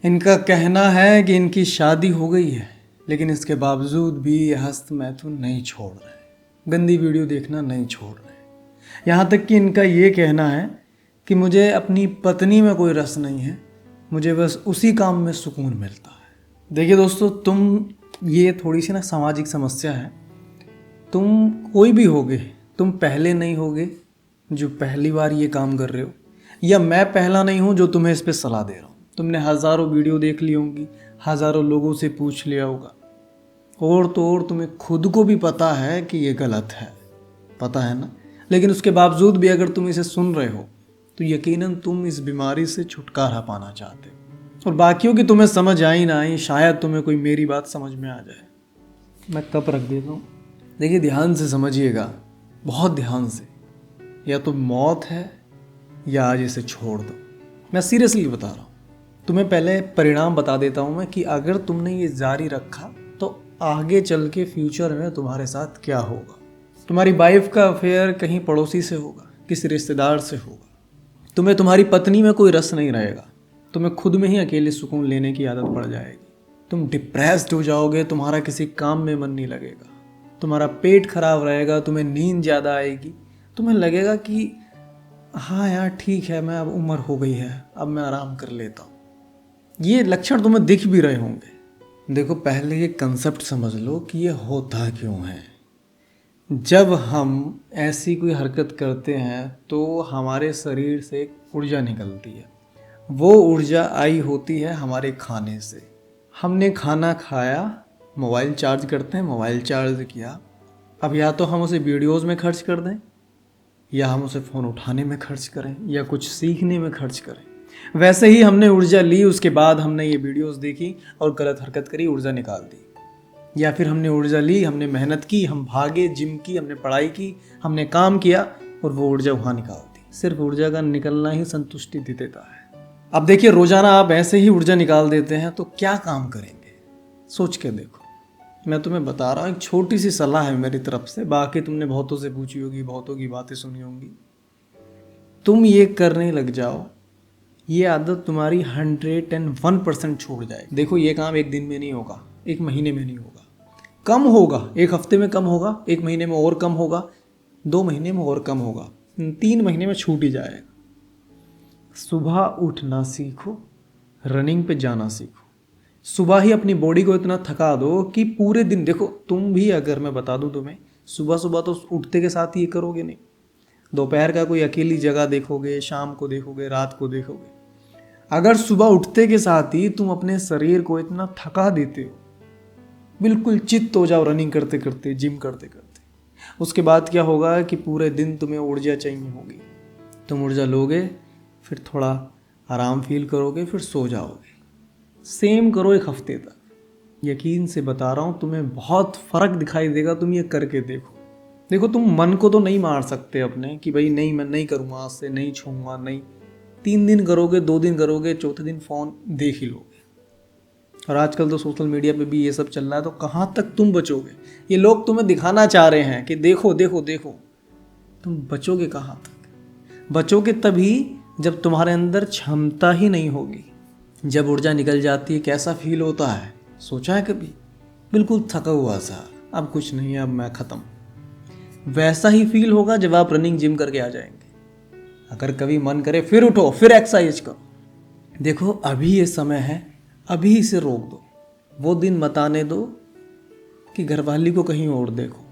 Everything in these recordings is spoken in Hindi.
इनका कहना है कि इनकी शादी हो गई है, लेकिन इसके बावजूद भी ये हस्त मैथुन नहीं छोड़ रहे, गंदी वीडियो देखना नहीं छोड़ रहे। यहाँ तक कि इनका ये कहना है कि मुझे अपनी पत्नी में कोई रस नहीं है, मुझे बस उसी काम में सुकून मिलता है। देखिए दोस्तों, ये थोड़ी सी ना सामाजिक समस्या है। तुम कोई भी होगे, तुम पहले नहीं होगे जो पहली बार ये काम कर रहे हो, या मैं पहला नहीं हूँ जो तुम्हें इस पर सलाह दे रहा हूँ। तुमने हज़ारों वीडियो देख ली होंगी, हज़ारों लोगों से पूछ लिया होगा, और तो और तुम्हें खुद को भी पता है कि ये गलत है, पता है ना। लेकिन उसके बावजूद भी अगर तुम इसे सुन रहे हो तो यकीनन तुम इस बीमारी से छुटकारा पाना चाहते हो। और बाकियों की तुम्हें समझ आई ना आई, शायद तुम्हें कोई मेरी बात समझ में आ जाए। मैं कप रख देता हूँ। देखिए, ध्यान से समझिएगा, बहुत ध्यान से। या तो मौत है या आज इसे छोड़ दो। मैं सीरियसली बता रहा हूँ। तुम्हें पहले परिणाम बता देता हूँ मैं कि अगर तुमने ये जारी रखा तो आगे चल के फ्यूचर में तुम्हारे साथ क्या होगा। तुम्हारी वाइफ का अफेयर कहीं पड़ोसी से होगा, किसी रिश्तेदार से होगा। तुम्हें तुम्हारी पत्नी में कोई रस नहीं रहेगा। तुम्हें खुद में ही अकेले सुकून लेने की आदत पड़ जाएगी। तुम डिप्रेस्ड हो जाओगे, तुम्हारा किसी काम में मन नहीं लगेगा, तुम्हारा पेट खराब रहेगा, तुम्हें नींद ज़्यादा आएगी, तुम्हें लगेगा कि हाँ यार ठीक है, मैं अब उम्र हो गई है, अब मैं आराम कर लेता हूँ। ये लक्षण तुम्हें दिख भी रहे होंगे। देखो, पहले ये कंसेप्ट समझ लो कि ये होता क्यों है। जब हम ऐसी कोई हरकत करते हैं तो हमारे शरीर से एक ऊर्जा निकलती है। वो ऊर्जा आई होती है हमारे खाने से। हमने खाना खाया, मोबाइल चार्ज करते हैं, मोबाइल चार्ज किया, अब या तो हम उसे वीडियोज़ में खर्च कर दें, या हम उसे फ़ोन उठाने में खर्च करें, या कुछ सीखने में खर्च करें। वैसे ही हमने ऊर्जा ली, उसके बाद हमने ये वीडियोस देखी और गलत हरकत करी, ऊर्जा निकाल दी। या फिर हमने ऊर्जा ली, हमने मेहनत की, हम भागे, जिम की, हमने पढ़ाई की, हमने काम किया और वो ऊर्जा वहाँ निकाल दी। सिर्फ ऊर्जा का निकलना ही संतुष्टि देता है। अब देखिए, रोज़ाना आप ऐसे ही ऊर्जा निकाल देते हैं तो क्या काम करेंगे, सोच के देखो। मैं तुम्हें बता रहा हूँ, एक छोटी सी सलाह है मेरी तरफ से, बाकी तुमने बहुतों से पूछी होगी, बहुतों की बातें सुनी होंगी। तुम ये करने लग जाओ, ये आदत तुम्हारी 101% छूट जाएगी। देखो, ये काम एक दिन में नहीं होगा, एक महीने में नहीं होगा, कम होगा, एक हफ्ते में कम होगा, एक महीने में और कम होगा, 2 महीने में और कम होगा, 3 महीने में छूट ही जाएगा। सुबह उठना सीखो, रनिंग पे जाना सीखो। सुबह ही अपनी बॉडी को इतना थका दो कि पूरे दिन, देखो तुम भी, अगर मैं बता दूं तुम्हें, सुबह सुबह तो उठते के साथ ये करोगे नहीं। दोपहर का कोई अकेली जगह देखोगे, शाम को देखोगे, रात को देखोगे। अगर सुबह उठते के साथ ही तुम अपने शरीर को इतना थका देते हो, बिल्कुल चित्त हो जाओ रनिंग करते करते, जिम करते करते, उसके बाद क्या होगा कि पूरे दिन तुम्हें ऊर्जा चाहिए होगी। तुम ऊर्जा लोगे, फिर थोड़ा आराम फील करोगे, फिर सो जाओगे। सेम करो 1 हफ्ते तक। यकीन से बता रहा हूँ, तुम्हें बहुत फ़र्क दिखाई देगा। तुम ये करके देखो। देखो, तुम मन को तो नहीं मार सकते अपने कि भाई नहीं, मैं नहीं करूँगा, आज से नहीं छूँगा, नहीं। 3 दिन करोगे, 2 दिन करोगे, चौथे दिन फ़ोन देख ही लोगे। और आजकल तो सोशल मीडिया पे भी ये सब चल रहा है, तो कहाँ तक तुम बचोगे। ये लोग तुम्हें दिखाना चाह रहे हैं कि देखो देखो देखो, तुम बचोगे कहाँ तक। बचोगे तभी जब तुम्हारे अंदर क्षमता ही नहीं होगी। जब ऊर्जा निकल जाती है, कैसा फील होता है, सोचा है कभी? बिल्कुल थका हुआ सा, अब कुछ नहीं है, अब मैं ख़त्म। वैसा ही फील होगा जब आप रनिंग जिम करके आ जाएंगे। अगर कभी मन करे फिर उठो, फिर एक्सरसाइज करो। देखो, अभी ये समय है, अभी इसे रोक दो। वो दिन मत आने दो कि घरवाली को कहीं और देखो।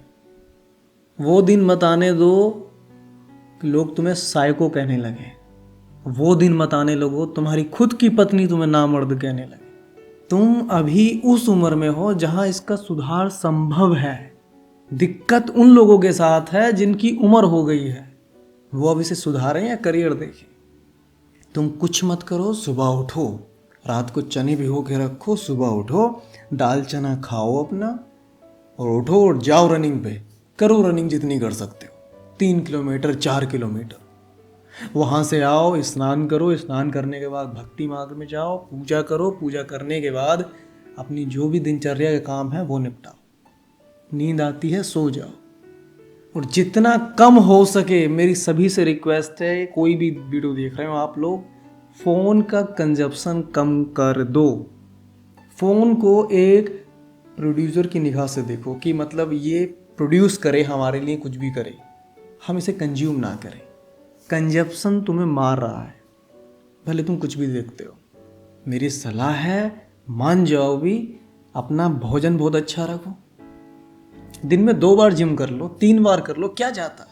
वो दिन मत आने दो कि लोग तुम्हें साइको कहने लगे। वो दिन मत आने लगो तुम्हारी खुद की पत्नी तुम्हें नामर्द कहने लगे। तुम अभी उस उम्र में हो जहां इसका सुधार संभव है। दिक्कत उन लोगों के साथ है जिनकी उम्र हो गई है, वो अब इसे सुधारें या करियर देखें। तुम कुछ मत करो, सुबह उठो, रात को चने भिगो के रखो, सुबह उठो, दाल चना खाओ अपना, और उठो और जाओ रनिंग पे। करो रनिंग जितनी कर सकते हो, 3 किलोमीटर, 4 किलोमीटर। वहाँ से आओ, स्नान करो, स्नान करने के बाद भक्ति मार्ग में जाओ, पूजा करो, पूजा करने के बाद अपनी जो भी दिनचर्या का काम है वो निपटाओ। नींद आती है, सो जाओ। और जितना कम हो सके, मेरी सभी से रिक्वेस्ट है, कोई भी वीडियो देख रहे हो आप लोग, फ़ोन का कंजप्शन कम कर दो। फ़ोन को एक प्रोड्यूसर की निगाह से देखो कि मतलब ये प्रोड्यूस करे, हमारे लिए कुछ भी करे, हम इसे कंज्यूम ना करें। कंजप्शन तुम्हें मार रहा है, भले तुम कुछ भी देखते हो। मेरी सलाह है, मान जाओ भी, अपना भोजन बहुत अच्छा रखो, दिन में 2 बार जिम कर लो, 3 बार कर लो, क्या जाता है।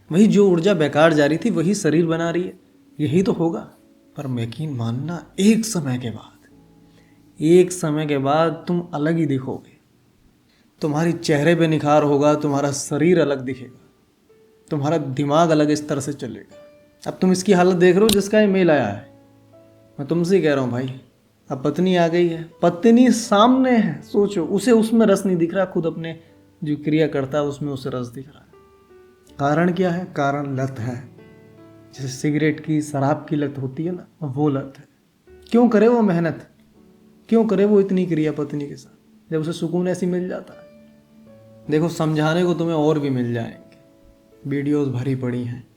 वही जो ऊर्जा बेकार जा रही थी वही शरीर बना रही है, यही तो होगा। पर यकीन मानना, एक समय के बाद तुम अलग ही दिखोगे। तुम्हारी चेहरे पे निखार होगा, तुम्हारा शरीर अलग दिखेगा, तुम्हारा दिमाग अलग इस तरह से चलेगा। अब तुम इसकी हालत देख रहे हो जिसका ईमेल आया है। मैं तुमसे ही कह रहा हूँ भाई, अब पत्नी आ गई है, पत्नी सामने है, सोचो, उसे उसमें रस नहीं दिख रहा, खुद अपने जो क्रिया करता है उसमें उसे रस दिख रहा है। कारण क्या है? कारण लत है। जैसे सिगरेट की, शराब की लत होती है ना, वो लत है। क्यों करे वो मेहनत, क्यों करे वो इतनी क्रिया पत्नी के साथ, जब उसे सुकून ऐसी मिल जाता है। देखो, समझाने को तुम्हें और भी मिल जाएंगे, वीडियोस भरी पड़ी हैं,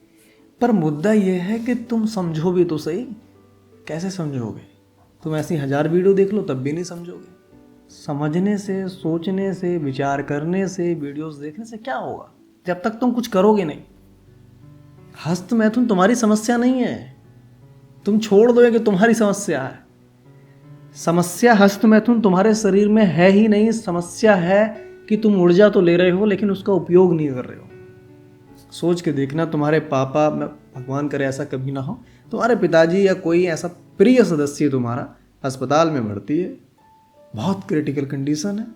पर मुद्दा ये है कि तुम समझो भी तो सही। कैसे समझोगे? तुम ऐसी 1000 वीडियो देख लो तब भी नहीं समझोगे। समझने से, सोचने से, विचार करने से, वीडियोस देखने से क्या होगा जब तक तुम कुछ करोगे नहीं। हस्त मैथुन तुम्हारी समस्या नहीं है, तुम छोड़ दो कि तुम्हारी समस्या है। समस्या हस्त मैथुन तुम्हारे शरीर में है ही नहीं। समस्या है कि तुम ऊर्जा तो ले रहे हो लेकिन उसका उपयोग नहीं कर रहे हो। सोच के देखना, तुम्हारे पापा, भगवान करे ऐसा कभी ना हो, तुम्हारे पिताजी या कोई ऐसा प्रिय सदस्य तुम्हारा अस्पताल में भर्ती है, बहुत क्रिटिकल कंडीशन है,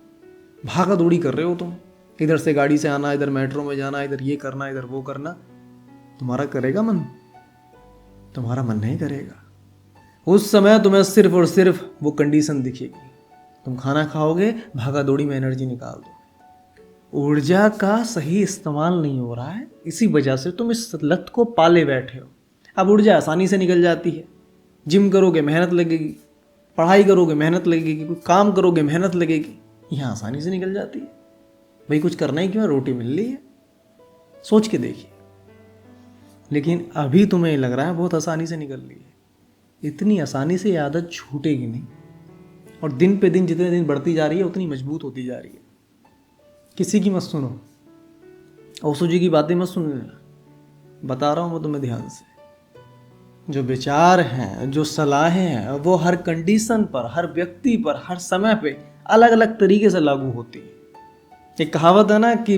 भागा दौड़ी कर रहे हो तुम, इधर से गाड़ी से आना, इधर मेट्रो में जाना, इधर ये करना, इधर वो करना, तुम्हारा करेगा मन? तुम्हारा मन नहीं करेगा। उस समय तुम्हें सिर्फ और सिर्फ वो कंडीशन दिखेगी। तुम खाना खाओगे, भागा दौड़ी में एनर्जी निकाल दो। ऊर्जा का सही इस्तेमाल नहीं हो रहा है, इसी वजह से तुम इस लत को पाले बैठे हो। अब ऊर्जा आसानी से निकल जाती है, जिम करोगे मेहनत लगेगी, पढ़ाई करोगे मेहनत लगेगी, कोई काम करोगे मेहनत लगेगी, यहाँ आसानी से निकल जाती है। भाई कुछ करना ही क्यों है, रोटी मिल रही है। सोच के देखिए। लेकिन अभी तुम्हें लग रहा है बहुत आसानी से निकल रही है, इतनी आसानी से ये आदत छूटेगी नहीं, और दिन पे दिन जितने दिन बढ़ती जा रही है उतनी मजबूत होती जा रही है। किसी की मत सुनो, ओशो जी की बातें मत सुन लेना, बता रहा हूँ मैं तुम्हें ध्यान से। जो विचार हैं, जो सलाहें हैं, वो हर कंडीशन पर, हर व्यक्ति पर, हर समय पे अलग अलग तरीके से लागू होती है। एक कहावत है ना कि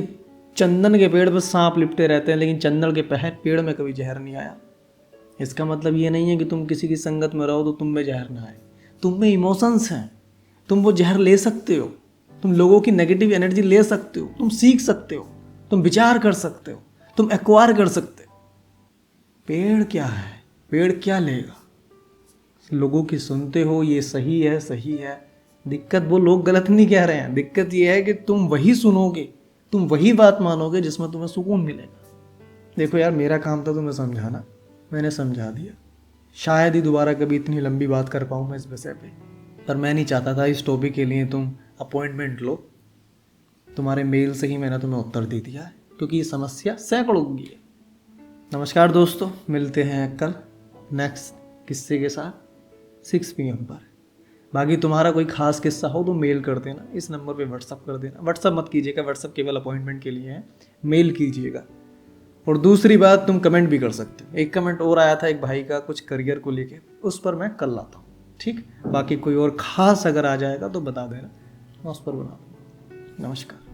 चंदन के पेड़ पर सांप लिपटे रहते हैं लेकिन चंदन के पेड़ में कभी जहर नहीं आया। इसका मतलब ये नहीं है कि तुम किसी की संगत में रहो तो तुम में जहर ना आए। तुम में इमोशंस हैं, तुम वो जहर ले सकते हो, तुम लोगों की नेगेटिव एनर्जी ले सकते हो, तुम सीख सकते हो, तुम विचार कर सकते हो, तुम एक्वायर कर सकते हो। पेड़ क्या है, पेड़ क्या लेगा? लोगों की सुनते हो, ये सही है, सही है। दिक्कत वो लोग गलत नहीं कह रहे हैं, दिक्कत ये है कि तुम वही सुनोगे, तुम वही बात मानोगे जिसमें तुम्हें सुकून मिलेगा। देखो यार, मेरा काम था तुम्हें समझाना, मैंने समझा दिया। शायद ही दोबारा कभी इतनी लंबी बात कर पाऊँ मैं इस विषय पे, पर मैं नहीं चाहता था इस टॉपिक के लिए तुम अपॉइंटमेंट लो। तुम्हारे मेल से ही मैंने तुम्हें उत्तर दे दिया है, क्योंकि ये समस्या सैकड़ों की है। नमस्कार दोस्तों, मिलते हैं कल नेक्स्ट किस्से के साथ 6 PM पर। बाकी तुम्हारा कोई खास किस्सा हो तो मेल कर देना, इस नंबर पे व्हाट्सअप कर देना। व्हाट्सअप मत कीजिएगा, व्हाट्सअप केवल अपॉइंटमेंट के लिए है, मेल कीजिएगा। और दूसरी बात, तुम कमेंट भी कर सकते हो। एक कमेंट और आया था एक भाई का कुछ करियर को लेके, उस पर मैं कल लाता हूँ, ठीक। बाकी कोई और खास अगर आ जाएगा तो बता देना, मैं उस पर बना दूँगा। नमस्कार।